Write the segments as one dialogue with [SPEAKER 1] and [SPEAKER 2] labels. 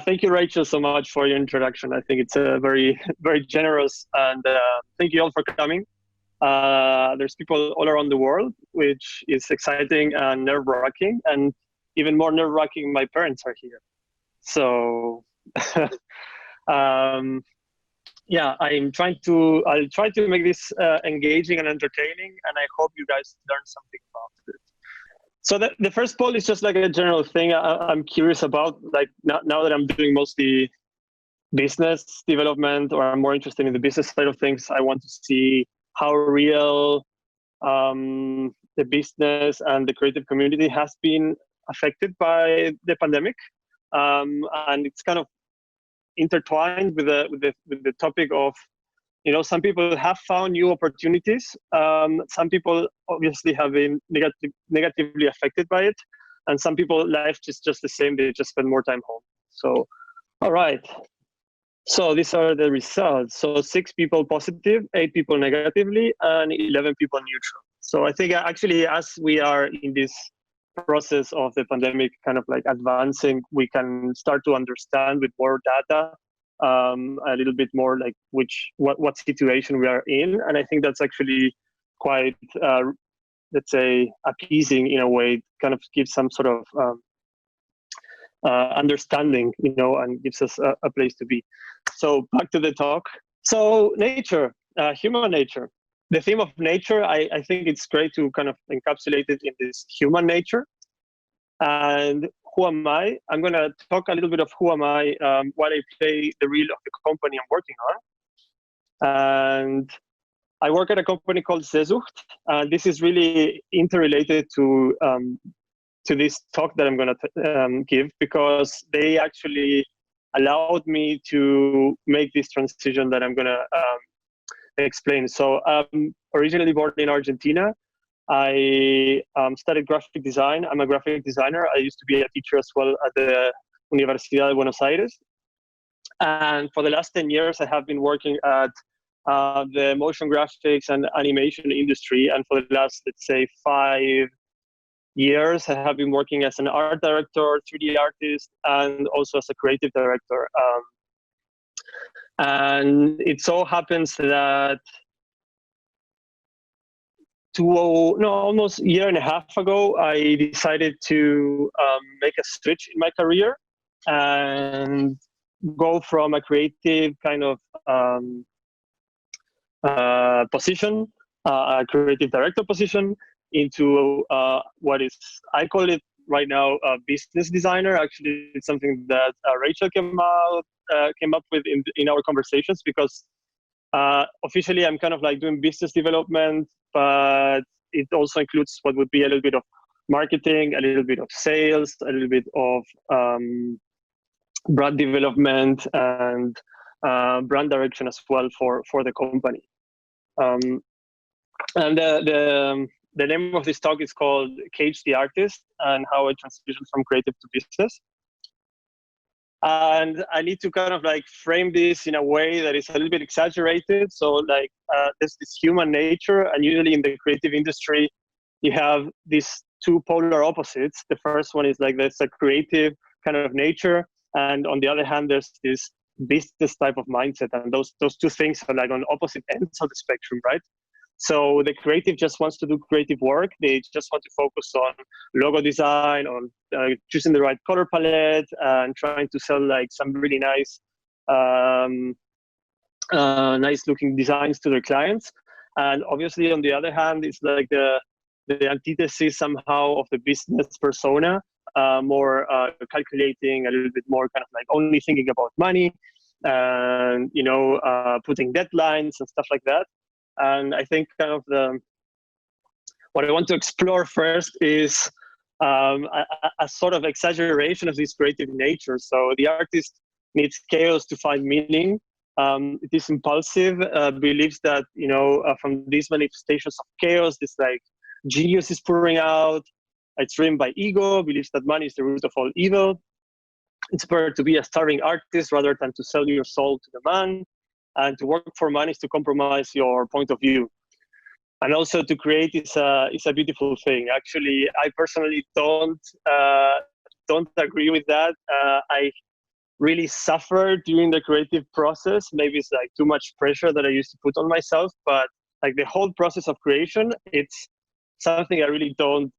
[SPEAKER 1] Thank you, Rachel, so much for your introduction. I think it's very, very generous, and thank you all for coming. There's people all around the world, which is exciting and nerve-wracking, and even more nerve-wracking, my parents are here. So, yeah, I'll try to make this engaging and entertaining, and I hope you guys learn something about it. So the first poll is just like a general thing I'm curious about. Like now that I'm doing mostly business development, or I'm more interested in the business side of things, I want to see how real the business and the creative community has been affected by the pandemic, and it's kind of intertwined with the topic of, some people have found new opportunities. Some people obviously have been negatively affected by it, and some people life is just the same. They just spend more time home. So, all right. So these are the results. So 6 people positive, 8 people negatively, and 11 people neutral. So I think actually, as we are in this process of the pandemic kind of like advancing, we can start to understand with more data a little bit more like what situation we are in. And I think that's actually quite, let's say, appeasing in a way. It kind of gives some sort of understanding, and gives us a place to be. So back to the talk. So nature, human nature. The theme of nature, I think it's great to kind of encapsulate it in this human nature. And who am I? I'm going to talk a little bit of who am I while I play the role of the company I'm working on. And I work at a company called Sesucht. And this is really interrelated to this talk that I'm going to give, because they actually allowed me to make this transition that I'm going to explain. So originally born in Argentina. I studied graphic design. I'm a graphic designer. I used to be a teacher as well at the Universidad de Buenos Aires. And for the last 10 years, I have been working at the motion graphics and animation industry. And for the last, let's say, 5 years, I have been working as an art director, 3D artist, and also as a creative director. And it so happens that almost a year and a half ago, I decided to make a switch in my career and go from a creative kind of position, a creative director position, into what is, I call it right now, a business designer. Actually, it's something that Rachel came up with in our conversations, because officially I'm kind of like doing business development, but it also includes what would be a little bit of marketing, a little bit of sales, a little bit of brand development, and brand direction as well for the company. And the name of this talk is called Cage the Artist, and how I transitioned from creative to business. And I need to kind of like frame this in a way that is a little bit exaggerated. So like there's this human nature, and usually in the creative industry, you have these 2 polar opposites. The first one is like there's a creative kind of nature, and on the other hand, there's this business type of mindset. And those 2 things are like on opposite ends of the spectrum, right? So the creative just wants to do creative work. They just want to focus on logo design, on choosing the right color palette, and trying to sell like some really nice, nice looking designs to their clients. And obviously, on the other hand, it's like the antithesis somehow of the business persona, more calculating, a little bit more kind of like only thinking about money, and putting deadlines and stuff like that. And I think kind of what I want to explore first is a sort of exaggeration of this creative nature. So the artist needs chaos to find meaning. It is impulsive, believes that, from these manifestations of chaos, this like genius is pouring out. It's driven by ego, believes that money is the root of all evil. It's better to be a starving artist rather than to sell your soul to the man. And to work for money is to compromise your point of view. And also to create is a beautiful thing. Actually, I personally don't agree with that. I really suffer during the creative process. Maybe it's like too much pressure that I used to put on myself, but like the whole process of creation, it's something I really don't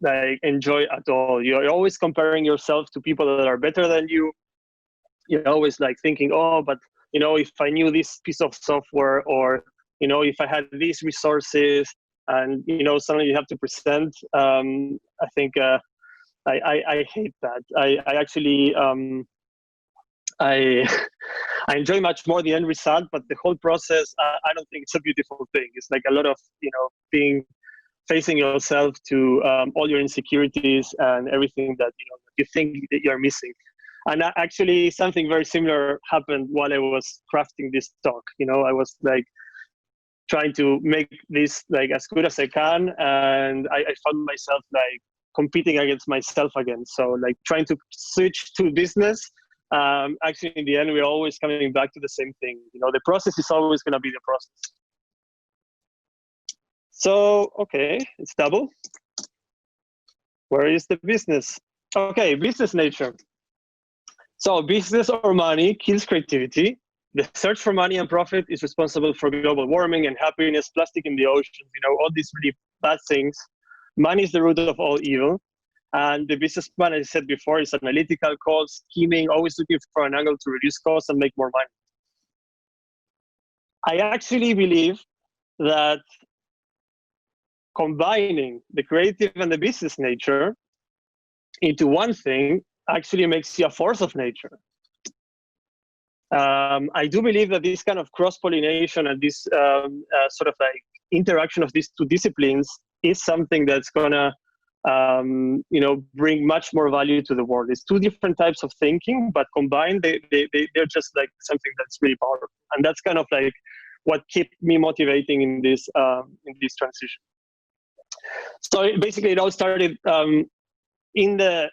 [SPEAKER 1] like enjoy at all. You're always comparing yourself to people that are better than you. You're always like thinking, oh, but if I knew this piece of software, or if I had these resources, and suddenly you have to present. I think I hate that. I actually I I enjoy much more the end result, but the whole process, I don't think it's a beautiful thing. It's like a lot of facing yourself to all your insecurities and everything that you think that you're missing. And actually, something very similar happened while I was crafting this talk. I was like trying to make this like as good as I can, and I found myself like competing against myself again. So like trying to switch to business. Actually, in the end, we're always coming back to the same thing. The process is always going to be the process. So, okay, it's double. Where is the business? Okay, business nature. So business or money kills creativity. The search for money and profit is responsible for global warming and happiness, plastic in the oceans, all these really bad things. Money is the root of all evil. And the businessman, as I said before, is analytical, cold, scheming, always looking for an angle to reduce costs and make more money. I actually believe that combining the creative and the business nature into one thing actually makes you a force of nature. I do believe that this kind of cross-pollination and this sort of like interaction of these two disciplines is something that's gonna bring much more value to the world. It's two different types of thinking, but combined, they're just like something that's really powerful. And that's kind of like what kept me motivating in this transition. So basically, it all started in the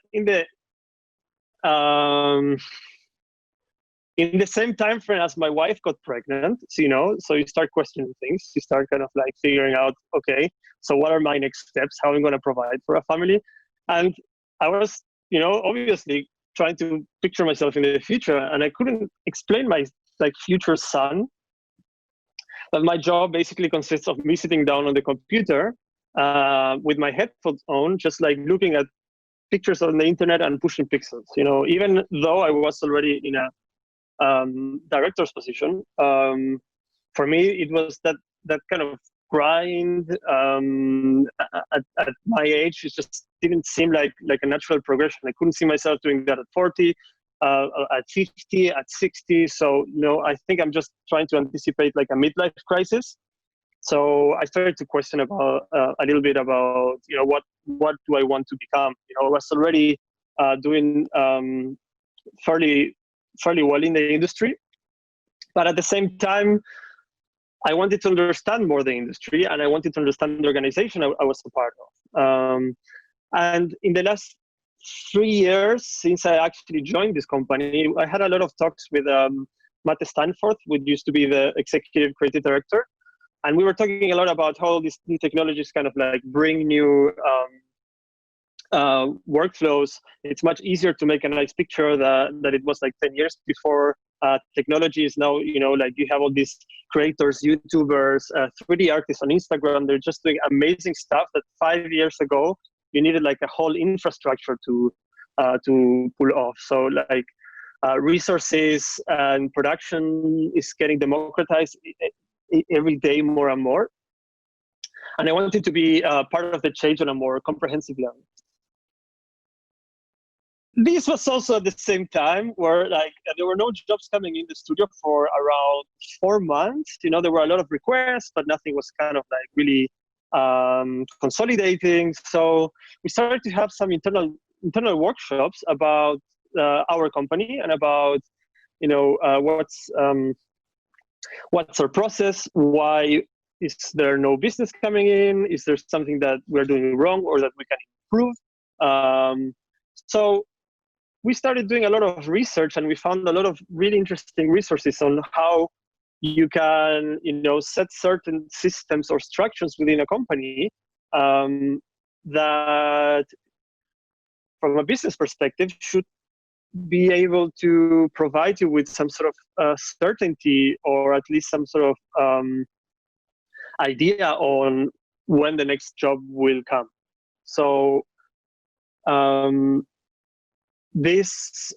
[SPEAKER 1] same time frame as my wife got pregnant. So you start questioning things. You start kind of like figuring out, okay, so what are my next steps? How am I going to provide for a family? And I was, obviously trying to picture myself in the future, and I couldn't explain my future son that my job basically consists of me sitting down on the computer with my headphones on, just like looking at pictures on the internet and pushing pixels. Even though I was already in a director's position, for me it was that kind of grind at my age. It just didn't seem like a natural progression. I couldn't see myself doing that at 40, at 50, at 60. So I think I'm just trying to anticipate like a midlife crisis. So I started to question about a little bit about what do I want to become. I was already doing fairly well in the industry, but at the same time, I wanted to understand more the industry, and I wanted to understand the organization I was a part of. And in the last 3 years, since I actually joined this company, I had a lot of talks with Matt Stanforth, who used to be the executive creative director. And we were talking a lot about how these new technologies kind of like bring new workflows. It's much easier to make a nice picture that it was like 10 years before. Technology is now, like you have all these creators, YouTubers, 3D artists on Instagram. They're just doing amazing stuff that 5 years ago, you needed like a whole infrastructure to pull off. So like resources and production is getting democratized every day more and more. And I wanted to be part of the change on a more comprehensive level. This was also at the same time where like there were no jobs coming in the studio for around 4 months. There were a lot of requests, but nothing was kind of like really consolidating. So we started to have some internal workshops about our company and about what's our process, why is there no business coming in, is there something that we're doing wrong or that we can improve. So we started doing a lot of research, and we found a lot of really interesting resources on how you can set certain systems or structures within a company that from a business perspective should be able to provide you with some sort of certainty, or at least some sort of idea on when the next job will come. So this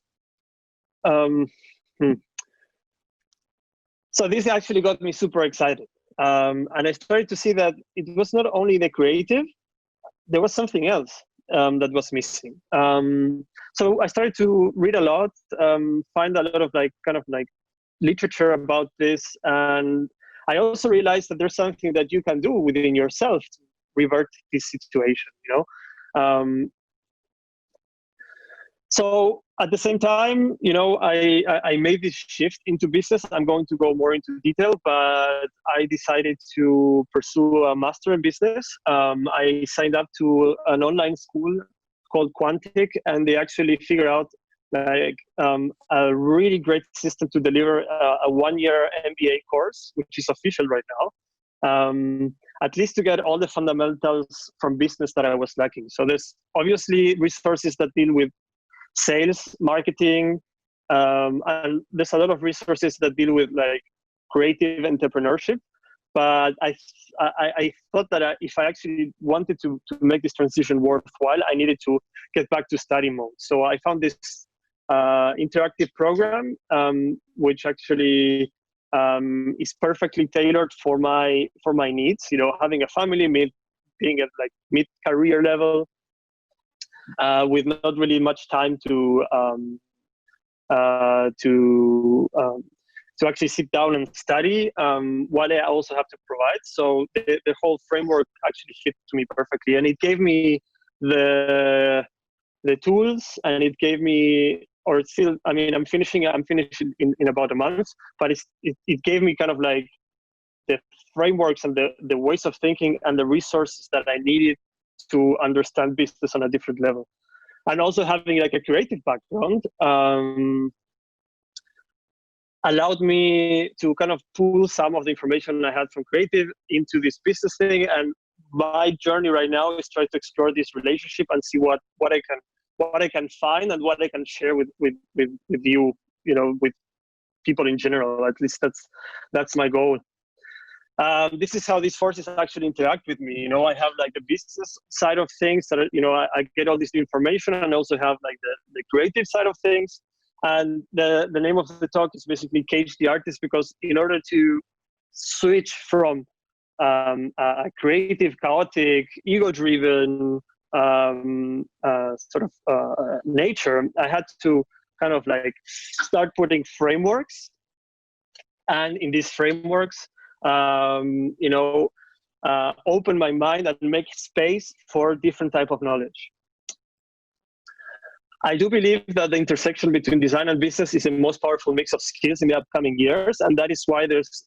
[SPEAKER 1] so this actually got me super excited, and I started to see that it was not only the creative, there was something else that was missing. So I started to read a lot, find a lot of kind of literature about this, and I also realized that there's something that you can do within yourself to revert this situation, So at the same time, I made this shift into business. I'm going to go more into detail, but I decided to pursue a master in business. I signed up to an online school called Quantic, and they actually figured out a really great system to deliver a one-year MBA course, which is official right now. At least to get all the fundamentals from business that I was lacking. So there's obviously resources that deal with sales, marketing, and there's a lot of resources that deal with creative entrepreneurship. But I thought that if I actually wanted to make this transition worthwhile, I needed to get back to study mode. So I found this interactive program, which actually is perfectly tailored for my needs. Having a family, being at mid-career level, with not really much time to actually sit down and study, while I also have to provide. So the whole framework actually fit to me perfectly, and it gave me the tools, and it gave me, or still, I mean, I'm finishing in about a month, but it gave me kind of the frameworks and the ways of thinking and the resources that I needed to understand business on a different level. And also having a creative background allowed me to kind of pull some of the information I had from creative into this business thing. And my journey right now is try to explore this relationship and see what I can find and what I can share with you, with people in general. At least that's my goal. This is how these forces actually interact with me. I have the business side of things that, I get all this information, and also have the creative side of things. And the name of the talk is basically Cage the Artist, because in order to switch from a creative, chaotic, ego-driven sort of nature, I had to kind of start putting frameworks. And in these frameworks, open my mind and make space for different type of knowledge. I do believe that the intersection between design and business is the most powerful mix of skills in the upcoming years, and that is why there's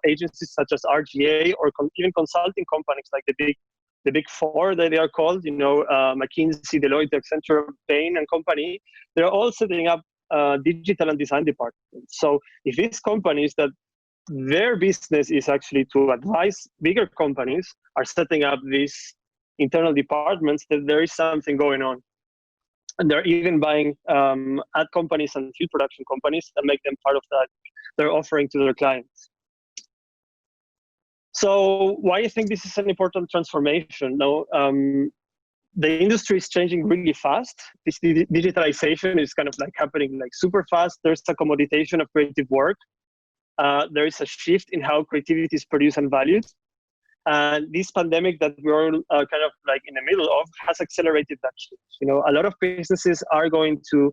[SPEAKER 1] agencies such as RGA, or even consulting companies like the big four that they are called, McKinsey, Deloitte, Accenture, Bain and company. They're all setting up digital and design departments. So if these companies that their business is actually to advise bigger companies are setting up these internal departments, that there is something going on. And they're even buying ad companies and field production companies and make them part of that they're offering to their clients. So why I think this is an important transformation? Now, the industry is changing really fast. This digitalization is kind of happening super fast. There's a commoditization of creative work. There is a shift in how creativity is produced and valued. And this pandemic that we're all kind of in the middle of has accelerated that shift. A lot of businesses are going to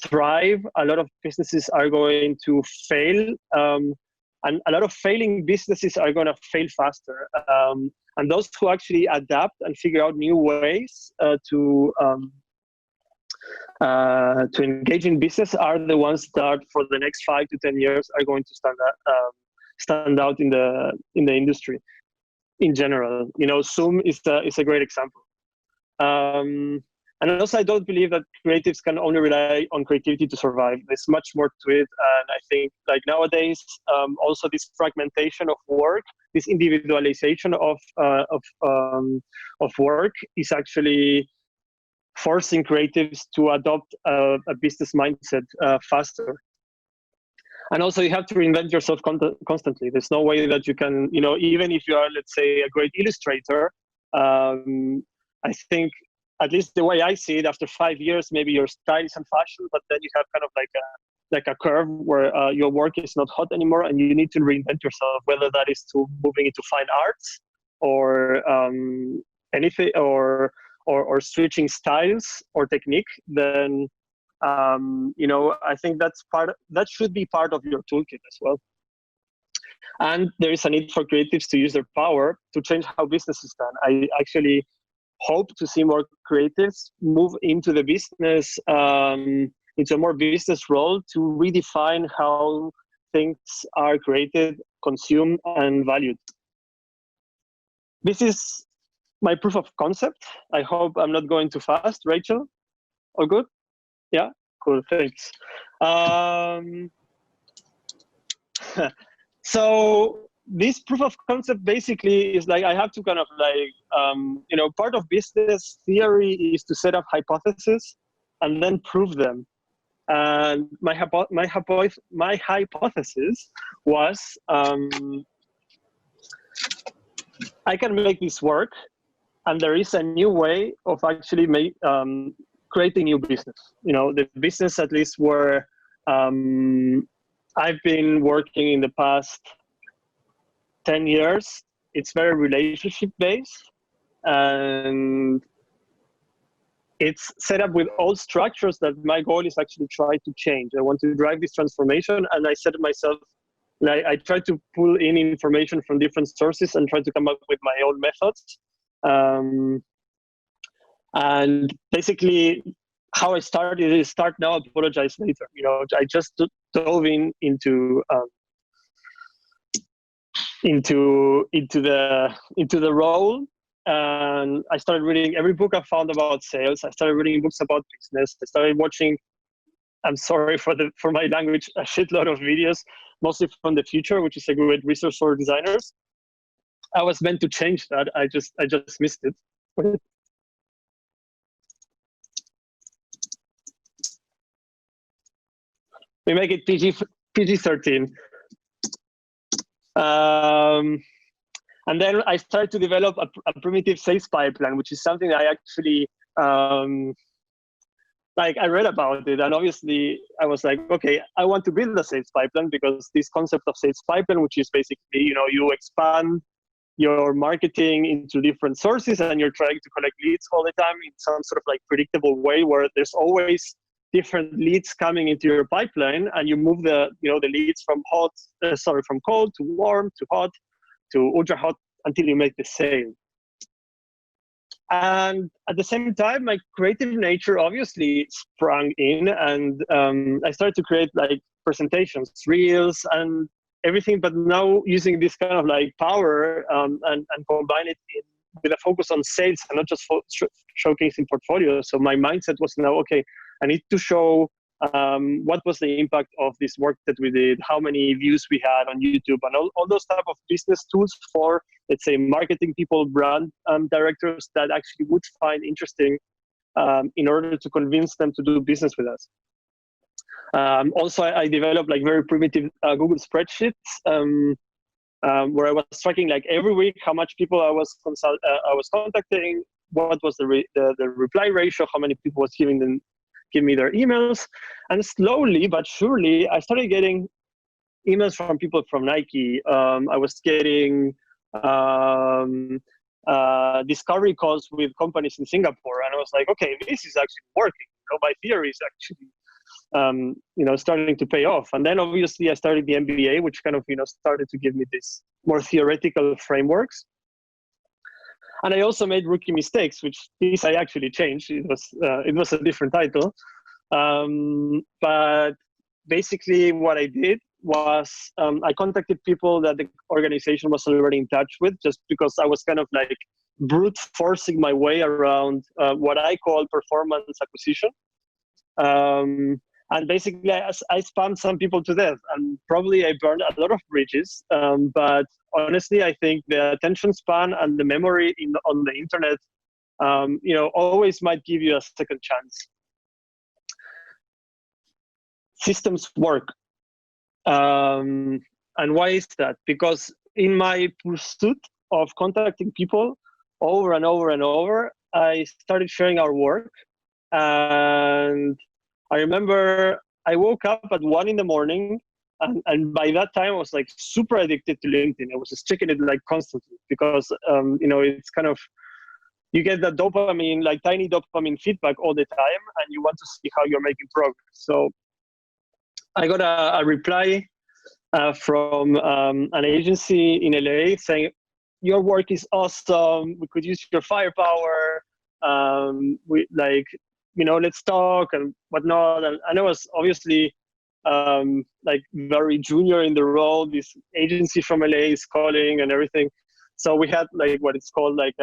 [SPEAKER 1] thrive. A lot of businesses are going to fail. And a lot of failing businesses are going to fail faster. And those who actually adapt and figure out new ways to engage in business are the ones that for the next 5 to 10 years are going to stand out in the industry in general. Zoom is a great example. And also, I don't believe that creatives can only rely on creativity to survive. There's much more to it, and I think nowadays, also this fragmentation of work, this individualization of work is actually forcing creatives to adopt a business mindset faster. And also, you have to reinvent yourself constantly. There's no way that you can, even if you are, let's say, a great illustrator, I think, at least the way I see it, after 5 years, maybe your style is in fashion, but then you have kind of like a curve where your work is not hot anymore, and you need to reinvent yourself, whether that is to moving into fine arts or anything, or switching styles or technique. Then I think that should be part of your toolkit as well. And there is a need for creatives to use their power to change how business is done. I actually hope to see more creatives move into the business, into a more business role, to redefine how things are created, consumed, and valued. This is my proof of concept. I hope I'm not going too fast. Rachel, all good? Yeah, cool, thanks. So this proof of concept basically is like, I have to kind of like, part of business theory is to set up hypotheses and then prove them. And my hypothesis was, I can make this work, and there is a new way of actually creating new business. The business, at least where I've been working in the past 10 years, it's very relationship based, and it's set up with old structures that my goal is actually try to change. I want to drive this transformation, and I said to myself, I try to pull in information from different sources and try to come up with my own methods. And basically, how I started is start now, apologize later. I just dove into the role, and I started reading every book I found about sales. I started reading books about business. I started watching, I'm sorry for my language, a shitload of videos, mostly from The Future, which is a great resource for designers. I was meant to change that. I just missed it. We make it PG-13. And then I started to develop a primitive sales pipeline, which is something I actually, I read about it. And obviously I was like, okay, I want to build a sales pipeline, because this concept of sales pipeline, which is basically, you expand your marketing into different sources, and you're trying to collect leads all the time in some sort of like predictable way, where there's always different leads coming into your pipeline, and you move the leads from cold to warm to hot to ultra hot until you make the sale. And at the same time, my creative nature obviously sprung in, and I started to create like presentations, reels, and everything, but now using this kind of like power and combine it with a focus on sales and not just showcasing portfolios. So my mindset was now, okay, I need to show what was the impact of this work that we did, how many views we had on YouTube, and all those type of business tools for, let's say, marketing people, brand directors that actually would find interesting in order to convince them to do business with us. Also, I developed like very primitive Google spreadsheets where I was tracking like every week how much people I was contacting, what was the reply ratio, how many people was give me their emails. And slowly but surely, I started getting emails from people from Nike. I was getting discovery calls with companies in Singapore, and I was like, okay, this is actually working. My theory is actually starting to pay off. And then obviously I started the MBA, which kind of started to give me this more theoretical frameworks. And I also made rookie mistakes, which this I actually changed. It was a different title. But basically what I did was I contacted people that the organization was already in touch with, just because I was kind of like brute forcing my way around what I call performance acquisition. And basically I spammed some people to death, and probably I burned a lot of bridges. But honestly, I think the attention span and the memory on the internet always might give you a second chance. Systems work. And why is that? Because in my pursuit of contacting people over and over and over, I started sharing our work. And I remember I woke up at 1 a.m, and by that time I was like super addicted to LinkedIn. I was just checking it like constantly because it's kind of, you get that dopamine, like tiny dopamine feedback all the time, and you want to see how you're making progress. So I got a reply from an agency in LA saying, your work is awesome. We could use your firepower. Let's talk and whatnot. And I was obviously like very junior in the role. This agency from LA is calling and everything. So we had like what it's called like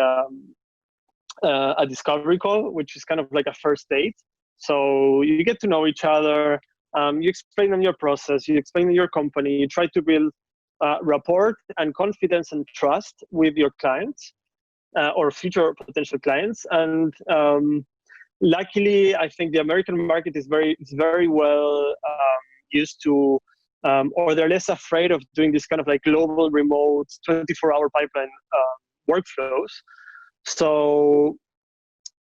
[SPEAKER 1] a discovery call, which is kind of like a first date. So you get to know each other. You explain them your process, you explain them your company, you try to build rapport and confidence and trust with your clients or future potential clients. And luckily, I think the American market is very well used to, or they're less afraid of doing this kind of like global remote 24-hour pipeline workflows. So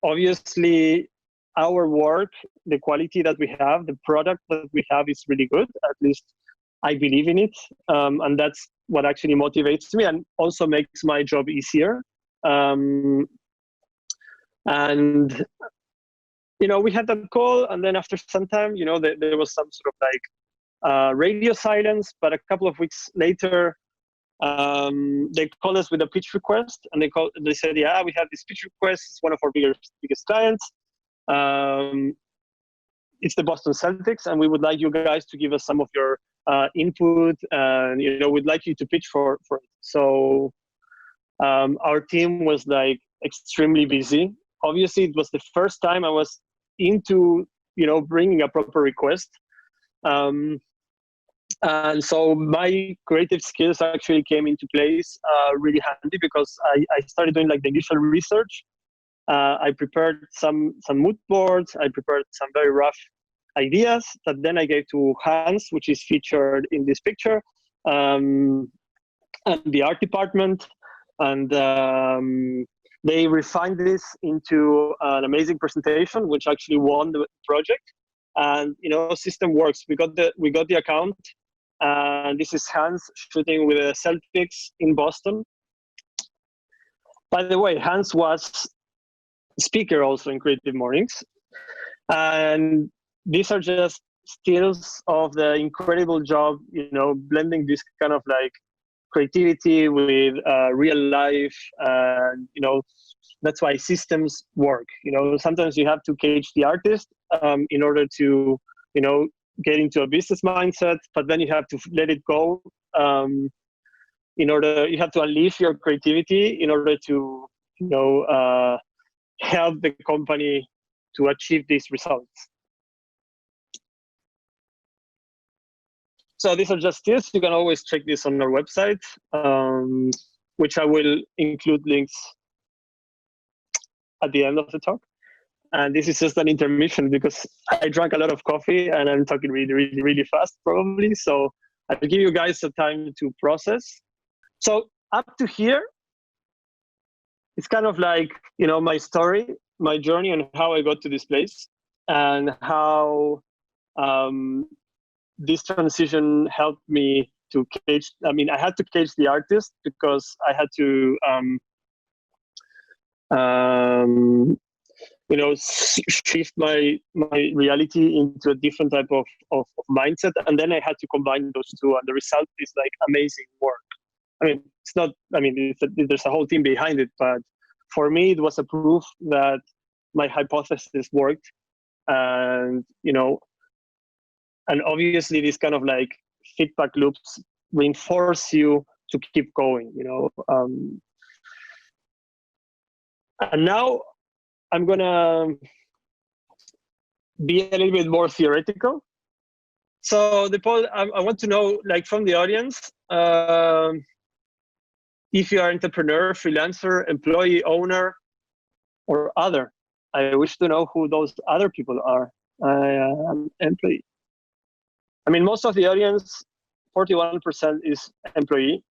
[SPEAKER 1] obviously, our work, the quality that we have, the product that we have is really good. At least I believe in it. And that's what actually motivates me and also makes my job easier. And, we had that call, and then after some time, there was some sort of like radio silence, but a couple of weeks later, they called us with a pitch request, and they said, yeah, we have this pitch request. It's one of our biggest clients. It's the Boston Celtics, and we would like you guys to give us some of your input, and we'd like you to pitch for it. So our team was like extremely busy. Obviously, it was the first time I was into bringing a proper request, and so my creative skills actually came into place really handy, because I started doing like the initial research. I prepared some mood boards. I prepared some very rough ideas that then I gave to Hans, which is featured in this picture, and the art department. And they refined this into an amazing presentation, which actually won the project. And system works. We got the account, and this is Hans shooting with the Celtics in Boston. By the way, Hans was speaker also in Creative Mornings, and these are just stills of the incredible job, blending this kind of like creativity with real life. And that's why systems work. Sometimes you have to cage the artist in order to get into a business mindset, but then you have to let it go. You have to unleash your creativity in order to help the company to achieve these results. So these are just tips. You can always check this on our website, which I will include links at the end of the talk. And this is just an intermission because I drank a lot of coffee and I'm talking really, really, really fast probably. So I'll give you guys some time to process. So up to here, it's kind of like, my story, my journey, and how I got to this place, and how this transition helped me to cage. I mean, I had to cage the artist because I had to, shift my reality into a different type of mindset, and then I had to combine those two, and the result is like amazing work. I mean, it's not. I mean, there's a whole team behind it, but for me, it was a proof that my hypothesis worked, and and obviously, these kind of like feedback loops reinforce you to keep going. And now I'm gonna be a little bit more theoretical. So I want to know, like, from the audience, if you are entrepreneur, freelancer, employee, owner, or other. I wish to know who those other people are. Employee. I mean, most of the audience, 41% is employee.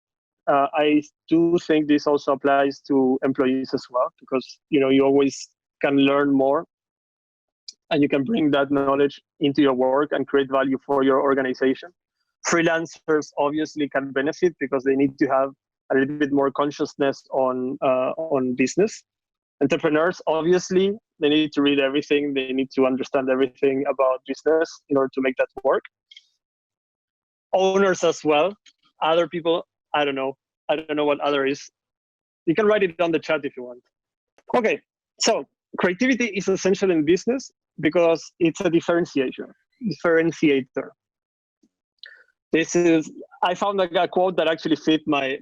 [SPEAKER 1] I do think this also applies to employees as well, because you always can learn more, and you can bring that knowledge into your work and create value for your organization. Freelancers obviously can benefit because they need to have a little bit more consciousness on business. Entrepreneurs, obviously, they need to read everything. They need to understand everything about business in order to make that work. Owners as well. Other people, I don't know what other is. You can write it on the chat if you want. Okay, so creativity is essential in business because it's a differentiator. I found a quote that actually fit my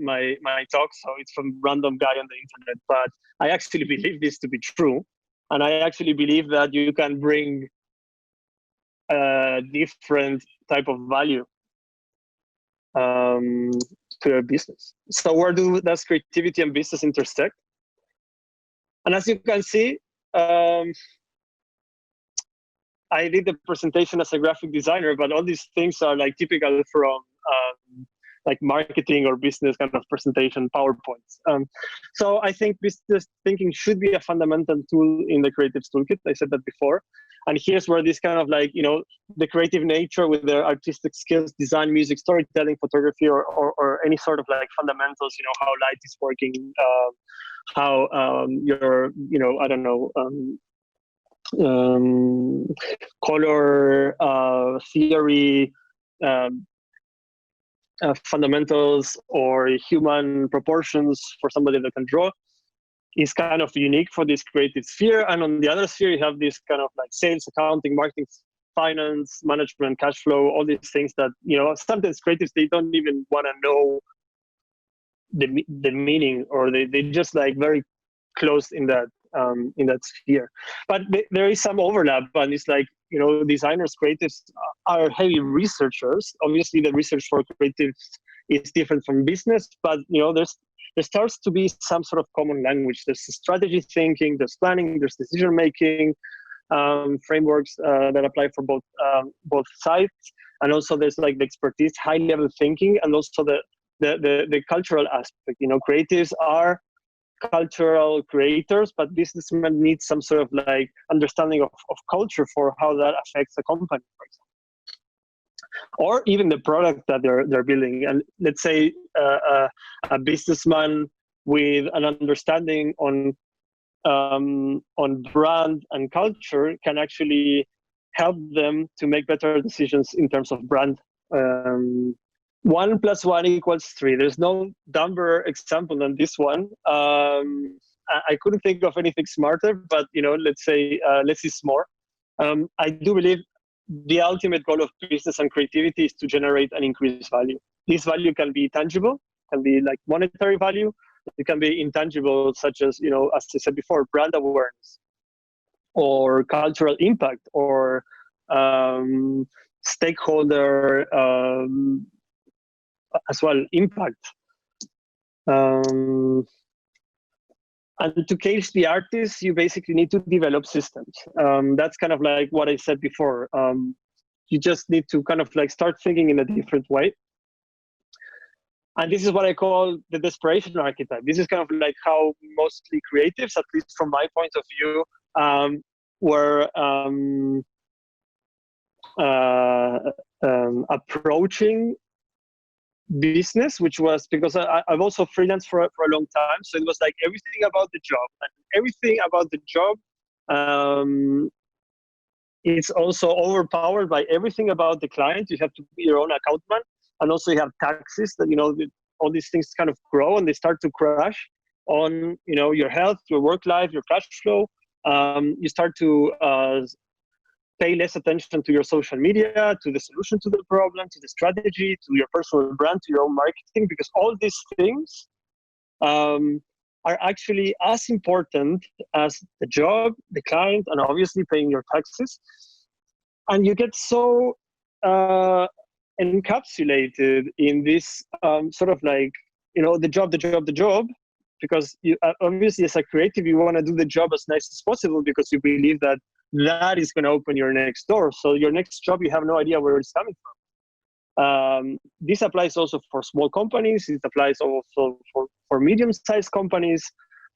[SPEAKER 1] talk, so it's from random guy on the internet, but I actually believe this to be true, and I actually believe that you can bring a different type of value to a business. So where does creativity and business intersect? And as you can see, I did the presentation as a graphic designer, but all these things are like typical from like marketing or business kind of presentation PowerPoints. So I think business thinking should be a fundamental tool in the Creatives Toolkit. I said that before. And here's where this kind of like, the creative nature with their artistic skills, design, music, storytelling, photography, or any sort of like fundamentals, how light is working, how your, I don't know, color theory, fundamentals, or human proportions for somebody that can draw is kind of unique for this creative sphere. And on the other sphere, you have this kind of like sales, accounting, marketing, finance, management, cash flow, all these things that, sometimes creatives, they don't even want to know the meaning, or they just like very close in that sphere. But there is some overlap, and it's like, designers, creatives are heavy researchers. Obviously, the research for creatives is different from business, but there starts to be some sort of common language. There's strategy thinking, there's planning, there's decision making frameworks that apply for both sides, and also there's like the expertise, high level thinking, and also the cultural aspect. Creatives are cultural creators, but businessmen need some sort of like understanding of culture for how that affects a company, for example, or even the product that they're building. And let's say a businessman with an understanding on brand and culture can actually help them to make better decisions in terms of brand. 1 + 1 = 3. There's no dumber example than this one. I couldn't think of anything smarter, but let's say less is more. I do believe the ultimate goal of business and creativity is to generate and increase value. This value can be tangible, can be like monetary value. It can be intangible, such as, as I said before, brand awareness, or cultural impact, or stakeholder as well impact. And to cage the artist, you basically need to develop systems. That's kind of like what I said before. You just need to kind of like start thinking in a different way. And this is what I call the desperation archetype. This is kind of like how mostly creatives, at least from my point of view, were approaching business, which was because I've also freelanced for a long time. So it was like everything about the job, and everything about the job it's also overpowered by everything about the client. You have to be your own accountman, and also you have taxes that, all these things kind of grow and they start to crash on, your health, your work life, your cash flow. You start to pay less attention to your social media, to the solution to the problem, to the strategy, to your personal brand, to your own marketing, because all these things are actually as important as the job, the client, and obviously paying your taxes. And you get so encapsulated in this sort of like, the job, because you obviously, as a creative, you want to do the job as nice as possible because you believe that that is going to open your next door. So your next job, you have no idea where it's coming from. This applies also for small companies. It applies also for medium-sized companies.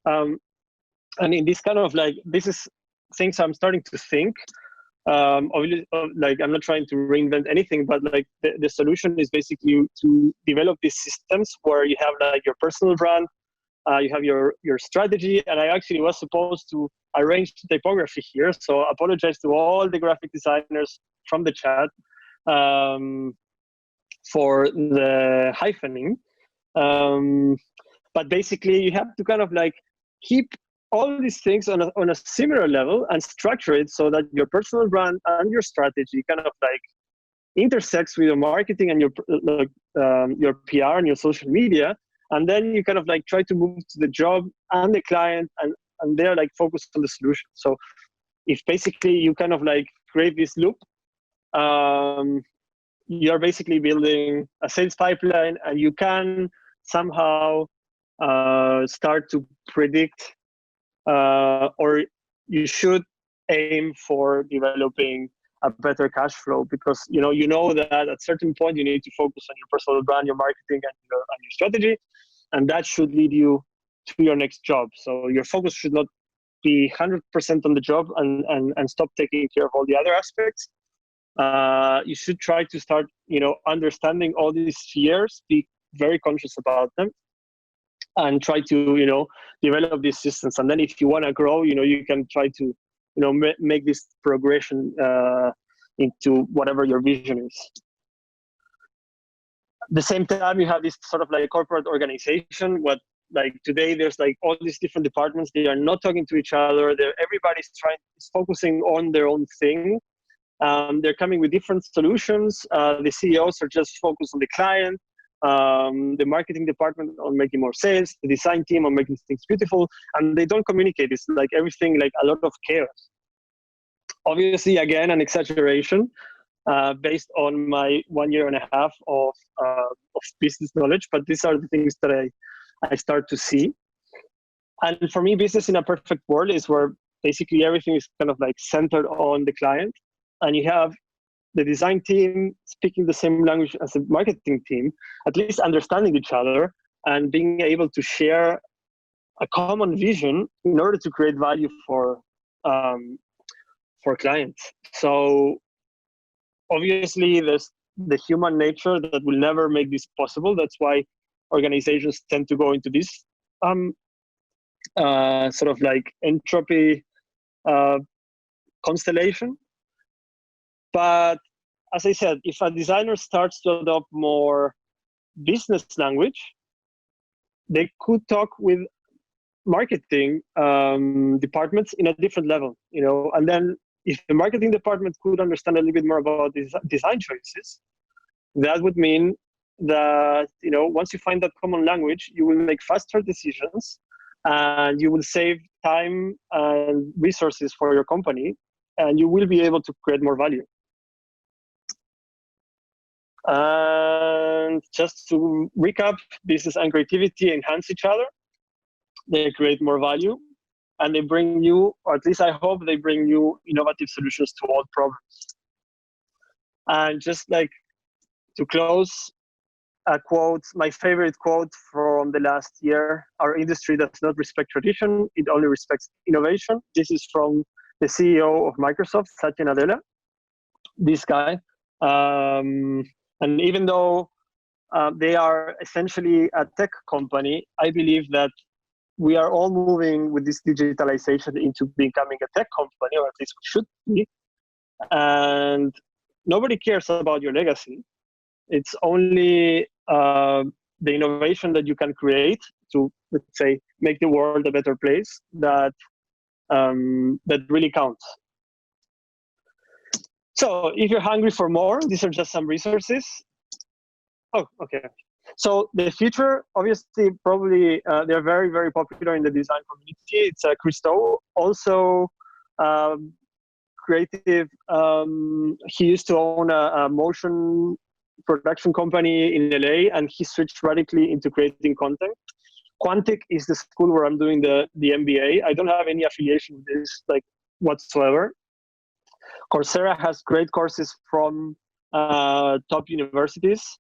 [SPEAKER 1] And in this kind of like, this is things I'm starting to think. Obviously, like, I'm not trying to reinvent anything, but like the solution is basically to develop these systems where you have like your personal brand, you have your strategy. And I actually was supposed to arrange typography here, so I apologize to all the graphic designers from the chat for the hyphening. But basically, you have to kind of like keep all these things on a similar level and structure it so that your personal brand and your strategy kind of like intersects with your marketing and your PR and your social media. And then you kind of like try to move to the job and the client, and they're like focused on the solution. So if basically you kind of like create this loop, you're basically building a sales pipeline, and you can somehow start to predict, or you should aim for developing a better cash flow, because you know that at a certain point you need to focus on your personal brand, your marketing, and your strategy, and that should lead you to your next job. So your focus should not be 100% on the job and stop taking care of all the other aspects. You should try to start, understanding all these spheres, be very conscious about them, and try to, develop these systems. And then if you want to grow, you can try to, make this progression into whatever your vision is. At the same time, you have this sort of like corporate organization. What like today, there's like all these different departments. They are not talking to each other. Everybody's focusing on their own thing. They're coming with different solutions. The CEOs are just focused on the client. The marketing department on making more sales, the design team on making things beautiful, and they don't communicate. It's like everything, like a lot of chaos. Obviously, again, an exaggeration based on my 1.5 years of business knowledge, but these are the things that I start to see. And for me, business in a perfect world is where basically everything is kind of like centered on the client, and you have the design team speaking the same language as the marketing team, at least understanding each other and being able to share a common vision in order to create value for clients. So obviously there's the human nature that will never make this possible. That's why organizations tend to go into this sort of like entropy constellation. But as I said, if a designer starts to adopt more business language, they could talk with marketing departments in a different level, and then if the marketing department could understand a little bit more about design choices, that would mean that, once you find that common language, you will make faster decisions and you will save time and resources for your company, and you will be able to create more value. And just to recap, business and creativity enhance each other. They create more value, and they bring you, or at least I hope they bring you, innovative solutions to all problems. And just like to close, a quote, my favorite quote from the last year: our industry does not respect tradition, it only respects innovation. This is from the CEO of Microsoft, Satya Nadella, this guy. And even though they are essentially a tech company, I believe that we are all moving with this digitalization into becoming a tech company, or at least we should be. And nobody cares about your legacy. It's only the innovation that you can create to, let's say, make the world a better place that really counts. So if you're hungry for more, these are just some resources. Oh, okay. So the future, obviously, probably they're very, very popular in the design community. It's Christo, also creative. He used to own a motion production company in LA, and he switched radically into creating content. Quantic is the school where I'm doing the MBA. I don't have any affiliation with this like whatsoever. Coursera has great courses from top universities.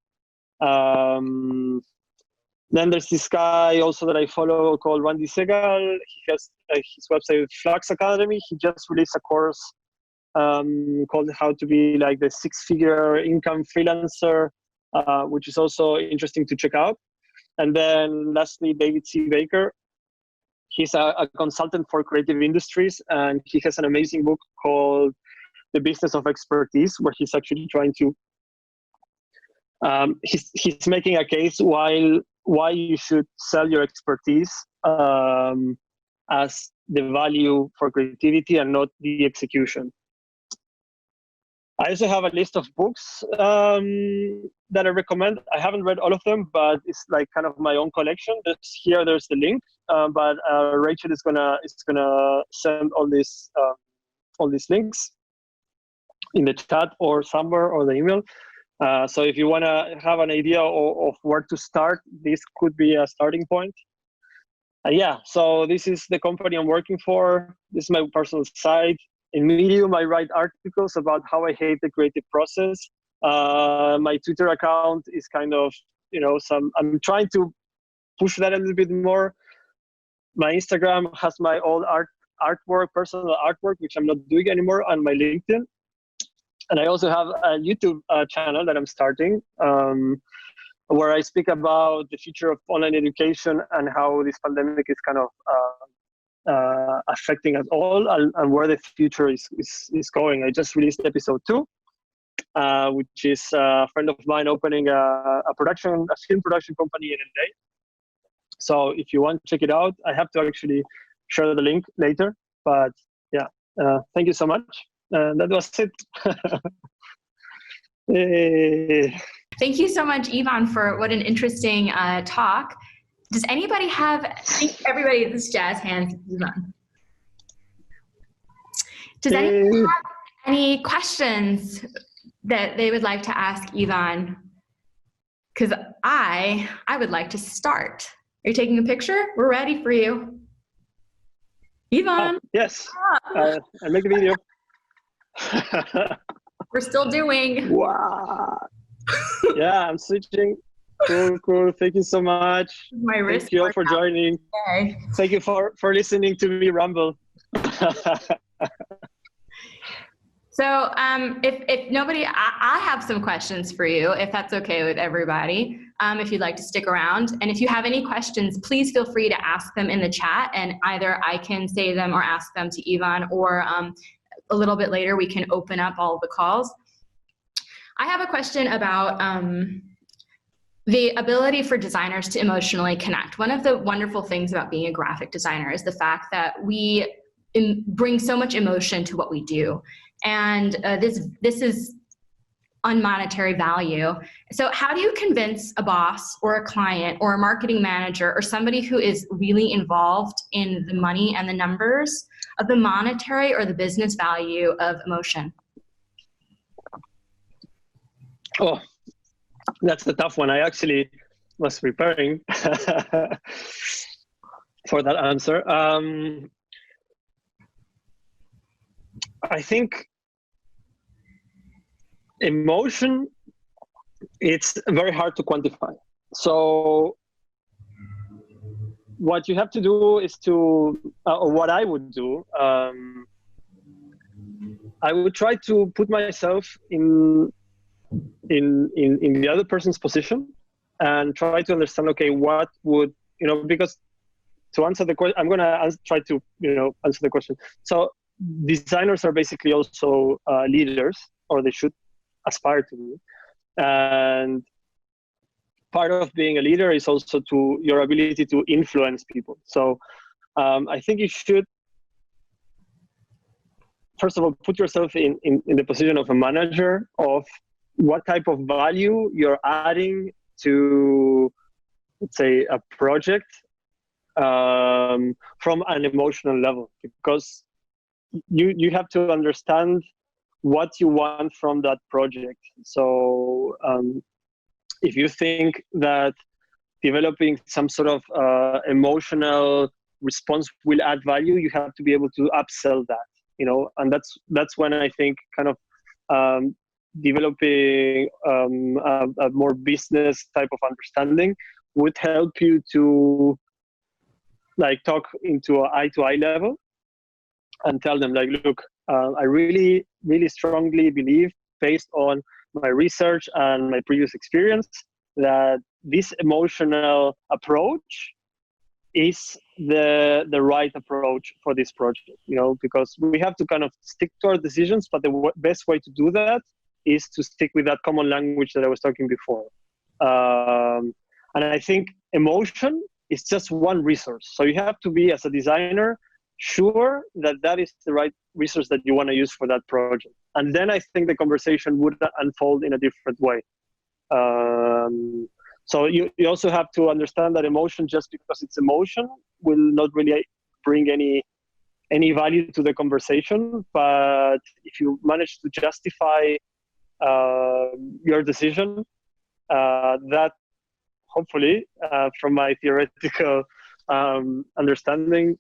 [SPEAKER 1] Then there's this guy also that I follow called Randy Segal. He has his website Flux Academy. He just released a course called How to Be Like the Six-Figure Income Freelancer, which is also interesting to check out. And then lastly, David C. Baker. He's a consultant for creative industries, and he has an amazing book called The Business of Expertise, where he's actually trying to, he's making a case why you should sell your expertise as the value for creativity and not the execution. I also have a list of books that I recommend. I haven't read all of them, but it's like kind of my own collection. There's the link, but Rachel is gonna send all these links in the chat or somewhere or the email. So if you wanna have an idea of where to start, this could be a starting point. Yeah. So this is the company I'm working for. This is my personal site. In Medium, I write articles about how I hate the creative process. My Twitter account is kind of, I'm trying to push that a little bit more. My Instagram has my old artwork, personal artwork, which I'm not doing anymore, on my LinkedIn. And I also have a YouTube channel that I'm starting, where I speak about the future of online education and how this pandemic is kind of affecting us all, and where the future is going. I just released episode 2, which is a friend of mine opening a film production company in LA. So if you want to check it out, I have to actually share the link later. But yeah, thank you so much. That was it.
[SPEAKER 2] Thank you so much, Ivan, for what an interesting talk. Does anybody have, everybody, this jazz hands, Ivan. Does anyone have any questions that they would like to ask Ivan? Because I would like to start. Are you taking a picture? We're ready for you. Ivan.
[SPEAKER 1] Oh, yes, I make a video.
[SPEAKER 2] We're still doing.
[SPEAKER 1] Wow. Yeah, I'm switching. Cool. Thank you so much.
[SPEAKER 2] My wrist.
[SPEAKER 1] Thank you all for joining.
[SPEAKER 2] Okay.
[SPEAKER 1] Thank you for listening to me ramble.
[SPEAKER 2] So if nobody, I have some questions for you, if that's okay with everybody, if you'd like to stick around. And if you have any questions, please feel free to ask them in the chat, and either I can say them or ask them to Ivan, or a little bit later we can open up all of the calls. I have a question about the ability for designers to emotionally connect. One of the wonderful things about being a graphic designer is the fact that we bring so much emotion to what we do. And this is unmonetary value. So how do you convince a boss or a client or a marketing manager or somebody who is really involved in the money and the numbers of the monetary or the business value of emotion?
[SPEAKER 1] Oh, that's a tough one. I actually was preparing for that answer. I think emotion, it's very hard to quantify. So what you have to do is to, or what I would do, I would try to put myself in the other person's position and try to understand, okay, what would, because to answer the question, I'm going to try to, answer the question. So designers are basically also leaders, or they should aspire to be. And part of being a leader is also to your ability to influence people. So I think you should, first of all, put yourself in the position of a manager, of what type of value you're adding to, let's say, a project from an emotional level, because you have to understand what you want from that project. So if you think that developing some sort of emotional response will add value, you have to be able to upsell that, and that's when I think kind of developing a more business type of understanding would help you to like talk into an eye-to-eye level and tell them like, look, I really, really strongly believe, based on my research and my previous experience, that this emotional approach is the right approach for this project, because we have to kind of stick to our decisions, but the best way to do that is to stick with that common language that I was talking before. And I think emotion is just one resource. So you have to be, as a designer, sure that that is the right resource that you want to use for that project. And then I think the conversation would unfold in a different way. So you also have to understand that emotion, just because it's emotion, will not really bring any value to the conversation. But if you manage to justify your decision, that hopefully, from my theoretical understanding,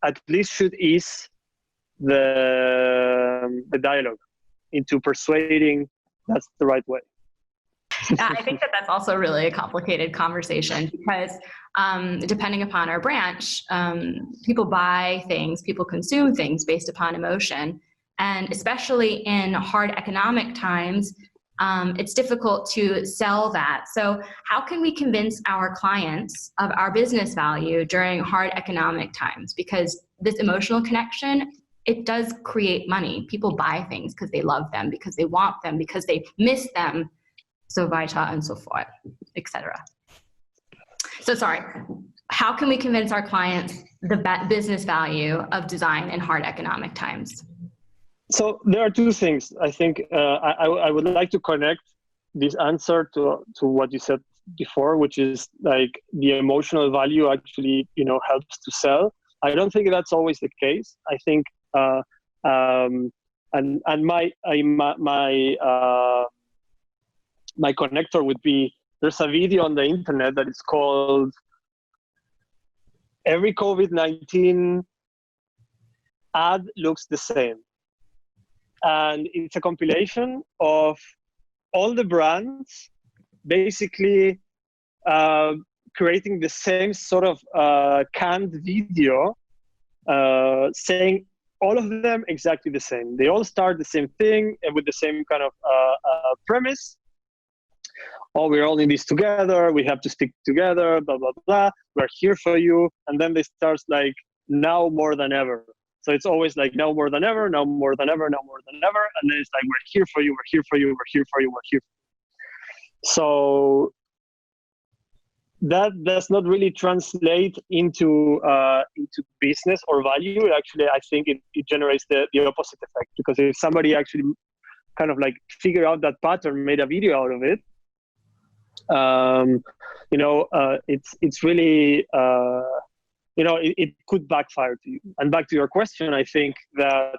[SPEAKER 1] at least should ease the dialogue into persuading that's the right way.
[SPEAKER 2] I think that that's also really a complicated conversation, because depending upon our branch, people buy things, people consume things based upon emotion. And especially in hard economic times, it's difficult to sell that. So how can we convince our clients of our business value during hard economic times? Because this emotional connection, it does create money. People buy things because they love them, because they want them, because they miss them, so weiter and so forth, etc. So sorry, how can we convince our clients the business value of design in hard economic times?
[SPEAKER 1] So there are two things. I think I would like to connect this answer to what you said before, which is like the emotional value actually, helps to sell. I don't think that's always the case. I think, my connector would be, there's a video on the internet that is called "Every COVID-19 ad looks the same." And it's a compilation of all the brands basically creating the same sort of canned video, saying all of them exactly the same. They all start the same thing and with the same kind of premise. Oh, we're all in this together. We have to stick together, blah, blah, blah. We're here for you. And then they start like, now more than ever. So it's always like, now more than ever, now more than ever, now more than ever. And then it's like, we're here for you, we're here for you, we're here for you, we're here for you. So that does not really translate into business or value. Actually, I think it generates the opposite effect, because if somebody actually kind of like figure out that pattern, made a video out of it, it's really, it could backfire to you. And back to your question, I think that,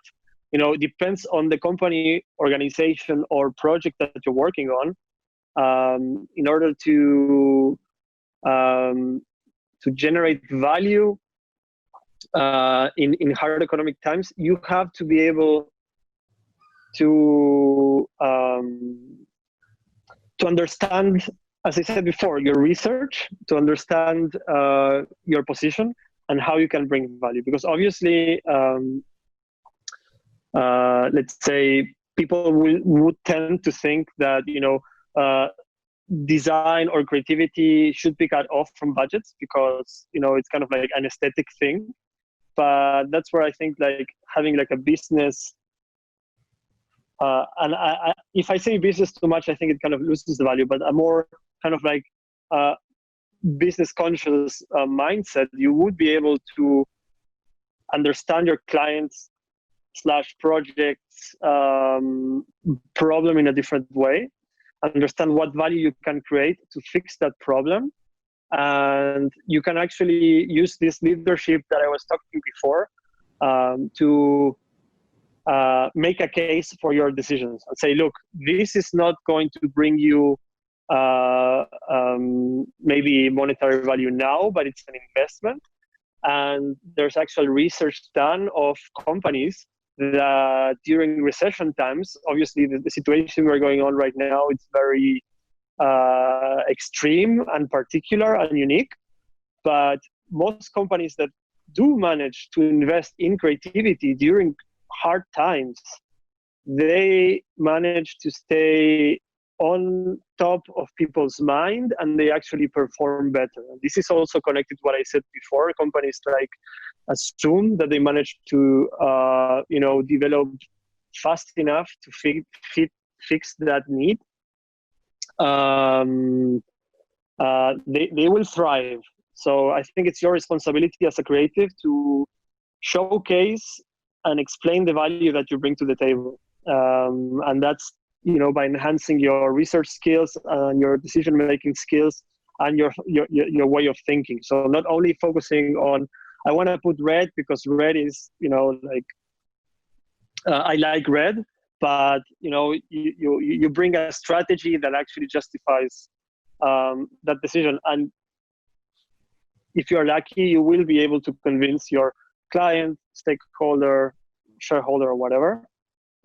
[SPEAKER 1] it depends on the company, organization, or project that you're working on. In order to generate value in hard economic times, you have to be able to understand, as I said before, your research, to understand your position and how you can bring value. Because obviously, let's say people would tend to think that, design or creativity should be cut off from budgets, because, it's kind of like an aesthetic thing. But that's where I think like having like a business, and if I say business too much, I think it kind of loses the value, but a more kind of like business conscious mindset, you would be able to understand your clients / projects problem in a different way, understand what value you can create to fix that problem. And you can actually use this leadership that I was talking before to make a case for your decisions and say, look, this is not going to bring you maybe monetary value now, but it's an investment. And there's actual research done of companies that during recession times, obviously the situation we're going on right now, it's very extreme and particular and unique. But most companies that do manage to invest in creativity during hard times, they manage to stay on top of people's mind, and they actually perform better. And this is also connected to what I said before. Companies like assume that they manage to develop fast enough to fix that need. They will thrive. So I think it's your responsibility as a creative to showcase and explain the value that you bring to the table. And that's, by enhancing your research skills and your decision-making skills and your way of thinking. So not only focusing on, I want to put red because red is, I like red, but, you bring a strategy that actually justifies that decision. And if you're lucky, you will be able to convince your client, stakeholder, shareholder, or whatever.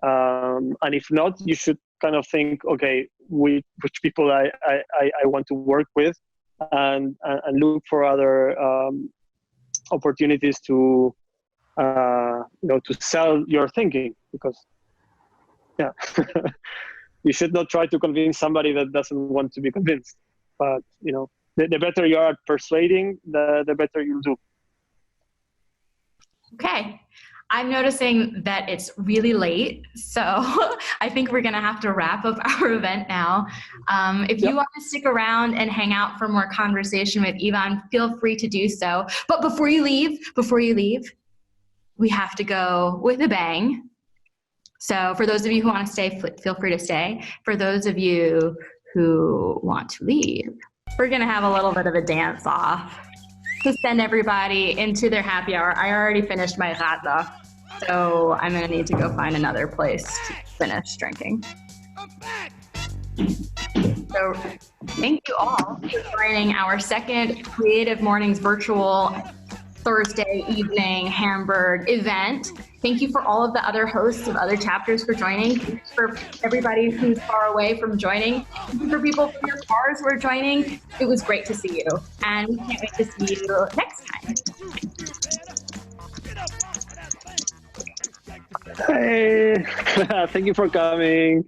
[SPEAKER 1] And if not, you should kind of think, okay, which people I want to work with, and look for other opportunities to to sell your thinking, because you should not try to convince somebody that doesn't want to be convinced. But the better you are at persuading, the better you'll do.
[SPEAKER 2] Okay. I'm noticing that it's really late, so I think we're going to have to wrap up our event now. If you want to stick around and hang out for more conversation with Ivan, feel free to do so. But before you leave, we have to go with a bang. So for those of you who want to stay, feel free to stay. For those of you who want to leave, we're going to have a little bit of a dance off to send everybody into their happy hour. I already finished my radler, so I'm going to need to go find another place to finish drinking. So thank you all for joining our second Creative Mornings virtual Thursday evening Hamburg event. Thank you for all of the other hosts of other chapters for joining. Thanks for everybody who's far away from joining. Thank you for people from your cars who are joining. It was great to see you, and we can't wait to see you next time.
[SPEAKER 1] Hey, thank you for coming.